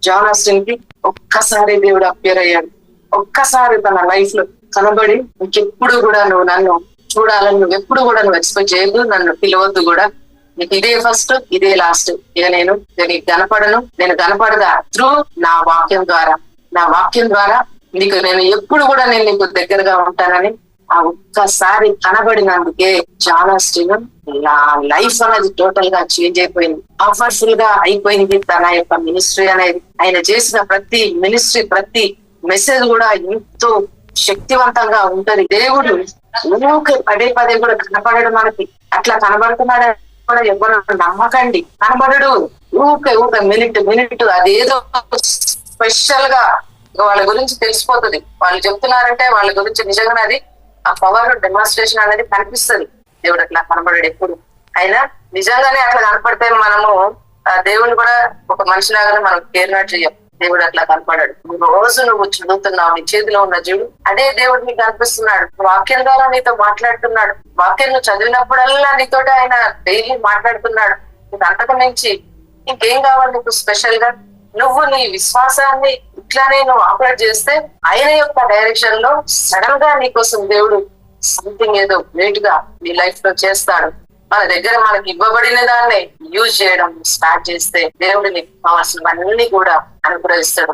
John Austin కి ఒక్కసారి దేవుడు అపియర్ అయ్యాడు. ఒక్కసారి తన లైఫ్ లో కనబడి, ఇంకెప్పుడు కూడా నువ్వు నన్ను చూడాలని నువ్వు ఎప్పుడు కూడా నువ్వు ఎక్స్పెక్ట్ చేయొద్దు, నన్ను పిలవద్దు కూడా, నీకు ఇదే ఫస్ట్ ఇదే లాస్ట్, ఇక నేను నీకు కనపడను, నేను కనపడదా త్రూ నా వాక్యం ద్వారా, నా వాక్యం ద్వారా నీకు నేను ఎప్పుడు కూడా నేను నీకు దగ్గరగా ఉంటానని ఆ ఒక్కసారి కనబడినందుకే జాన్ ఆస్టిన్ లైఫ్ అనేది టోటల్ గా చేంజ్ అయిపోయింది, పవర్ఫుల్ గా అయిపోయింది. తన యొక్క మినిస్ట్రీ అనేది, ఆయన చేసిన ప్రతి మినిస్ట్రీ, ప్రతి మెసేజ్ కూడా ఎంతో శక్తివంతంగా ఉంటది. దేవుడు ఊకే పదే పదే కూడా కనపడడు మనకి. అట్లా కనబడుతున్నాడు కూడా ఎవరు నమ్మకండి, కనబడడు. ఊకే మినిట్ అదేదో స్పెషల్ గా వాళ్ళ గురించి తెలిసిపోతుంది. వాళ్ళు చెప్తున్నారంటే వాళ్ళ గురించి నిజంగానే అది ఆ పవర్ డెమాన్స్ట్రేషన్ అనేది కనిపిస్తుంది. దేవుడు అట్లా కనబడాడు ఎప్పుడు. అయినా నిజంగానే అట్లా కనపడితే మనము దేవుని కూడా ఒక మనిషిలాగానే మనం కేర్నాట్ చెయ్యం. దేవుడు అట్లా కనపడాడు. రోజు నువ్వు చదువుతున్నావు, నీ చేతిలో ఉన్న జీవుడు అదే దేవుడు నీకు కనిపిస్తున్నాడు. వాక్యం ద్వారా నీతో మాట్లాడుతున్నాడు. వాక్యం నువ్వు చదివినప్పుడల్లా నీతోటి ఆయన డైలీ మాట్లాడుతున్నాడు. నీకు అంతకు మించి ఇంకేం కావాలి నీకు స్పెషల్ గా? నువ్వు నీ విశ్వాసాన్ని ఇట్లానే నువ్వు ఆపరేట్ చేస్తే ఆయన యొక్క డైరెక్షన్ లో సడన్ గా నీకోసం దేవుడు సంథింగ్ ఏదో గ్రేట్ గా నీ లైఫ్ లో చేస్తాడు. మన దగ్గర మనకి ఇవ్వబడిన దాన్ని యూజ్ చేయడం స్టార్ట్ చేస్తే దేవుడు నీకు కావాల్సినవన్నీ కూడా అనుగ్రహిస్తాడు.